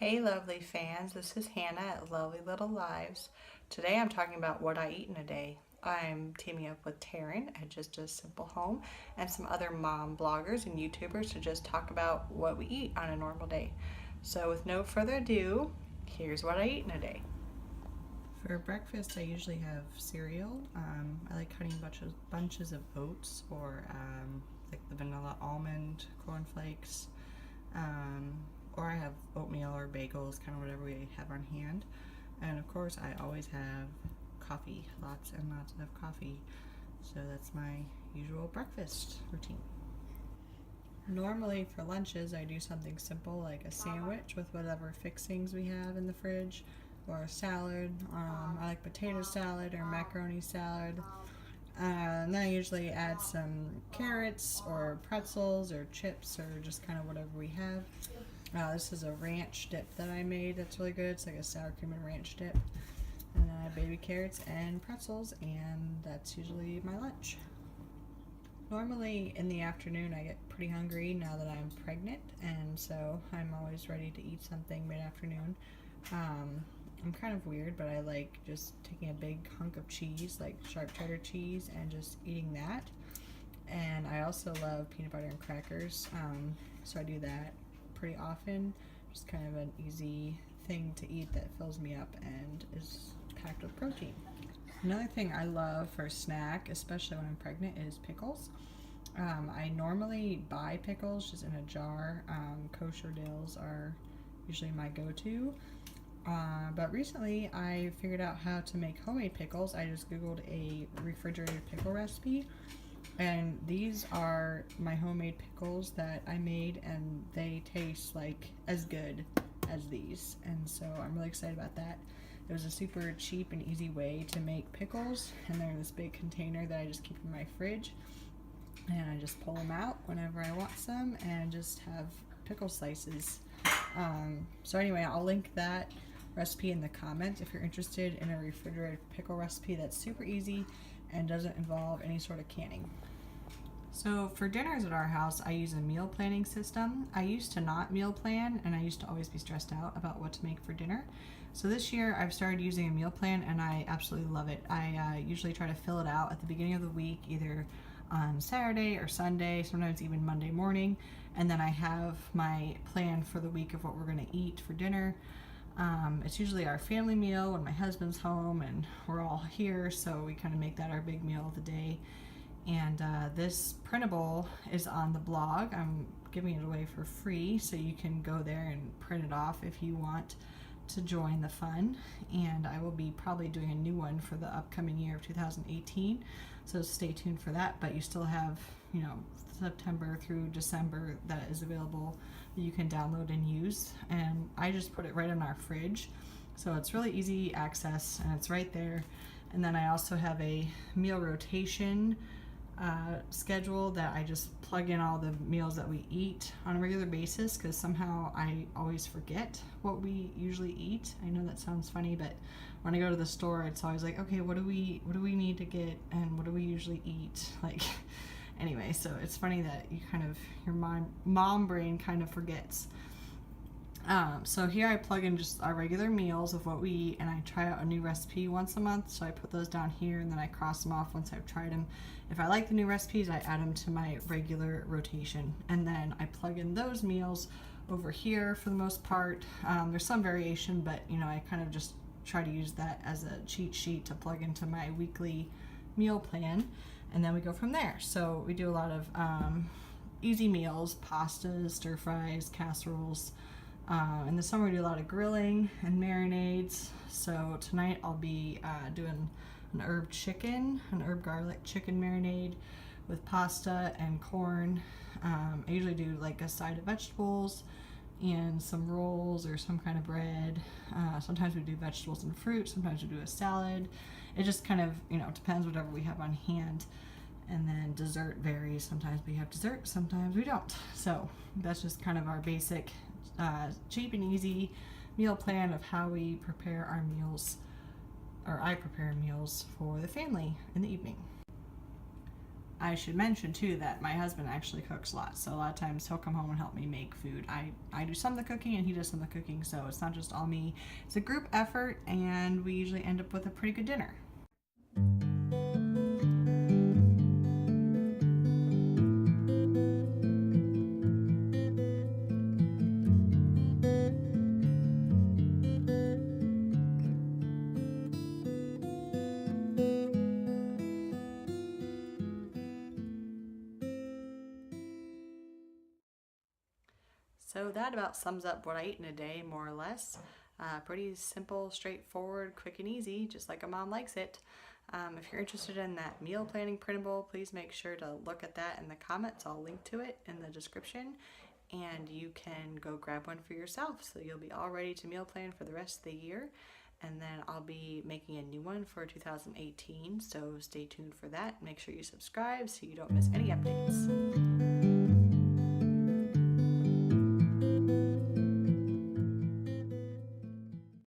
Hey lovely fans, this is Hannah at Lovely Little Lives. Today I'm talking about what I eat in a day. I'm teaming up with Taryn at Just a Simple Home and some other mom bloggers and YouTubers to just talk about what we eat on a normal day. So with no further ado, here's what I eat in a day. For breakfast I usually have cereal. I like cutting bunches of oats or like the vanilla almond cornflakes. Or I have oatmeal or bagels, kind of whatever we have on hand. And of course, I always have coffee, lots and lots of coffee. So that's my usual breakfast routine. Normally for lunches, I do something simple like a sandwich with whatever fixings we have in the fridge, or a salad. I like potato salad or macaroni salad. And then I usually add some carrots or pretzels or chips or just kind of whatever we have. This is a ranch dip that I made that's really good. It's like a sour cream and ranch dip. And then I have baby carrots and pretzels, and that's usually my lunch. Normally in the afternoon I get pretty hungry now that I'm pregnant, and so I'm always ready to eat something mid-afternoon. I'm kind of weird, but I like just taking a big hunk of cheese, like sharp cheddar cheese, and just eating that. And I also love peanut butter and crackers, so I do that pretty often. Just kind of an easy thing to eat that fills me up and is packed with protein. Another thing I love for a snack, especially when I'm pregnant, is pickles. I normally buy pickles just in a jar. Kosher dills are usually my go-to. But recently I figured out how to make homemade pickles. I just googled a refrigerated pickle recipe, and these are my homemade pickles that I made, and they taste like as good as these, and so I'm really excited about that. It was a super cheap and easy way to make pickles, and they're in this big container that I just keep in my fridge, and I just pull them out whenever I want some and just have pickle slices. So anyway, I'll link that recipe in the comments if you're interested in a refrigerated pickle recipe that's super easy and doesn't involve any sort of canning. So for dinners at our house, I use a meal planning system. I used to not meal plan, and I used to always be stressed out about what to make for dinner. So this year I've started using a meal plan, and I absolutely love it. I usually try to fill it out at the beginning of the week, either on Saturday or Sunday, sometimes even Monday morning, and then I have my plan for the week of what we're going to eat for dinner. It's usually our family meal when my husband's home and we're all here, so we kind of make that our big meal of the day. And this printable is on the blog. I'm giving it away for free, so you can go there and print it off if you want to join the fun. And I will be probably doing a new one for the upcoming year of 2018, so stay tuned for that. But you still have, September through December that is available that you can download and use. And I just put it right in our fridge, so it's really easy access and it's right there. And then I also have a meal rotation schedule that I just plug in all the meals that we eat on a regular basis, because somehow I always forget what we usually eat. I know that sounds funny, but when I go to the store, it's always like, okay, what do we need to get, and what do we usually eat? Like, anyway, so it's funny that your mom brain kind of forgets. So here I plug in just our regular meals of what we eat, and I try out a new recipe once a month, so I put those down here and then I cross them off once I've tried them. If I like the new recipes, I add them to my regular rotation, and then I plug in those meals over here for the most part. There's some variation, but I kind of just try to use that as a cheat sheet to plug into my weekly meal plan, and then we go from there. So we do a lot of easy meals: pastas, stir fries, casseroles. In the summer we do a lot of grilling and marinades. So tonight I'll be doing an herb garlic chicken marinade with pasta and corn. I usually do like a side of vegetables and some rolls or some kind of bread. Sometimes we do vegetables and fruit, sometimes we do a salad. It just kind of depends whatever we have on hand. And then dessert varies. Sometimes we have dessert, sometimes we don't. So that's just kind of our basic cheap and easy meal plan of how we prepare our meals, or I prepare meals for the family in the evening. I should mention too that my husband actually cooks a lot, so a lot of times he'll come home and help me make food. I do some of the cooking and he does some of the cooking, so it's not just all me. It's a group effort, and we usually end up with a pretty good dinner. So that about sums up what I eat in a day, more or less. Pretty simple, straightforward, quick and easy, just like a mom likes it. If you're interested in that meal planning printable, please make sure to look at that in the comments. I'll link to it in the description, and you can go grab one for yourself. So you'll be all ready to meal plan for the rest of the year. And then I'll be making a new one for 2018, so stay tuned for that. Make sure you subscribe so you don't miss any updates.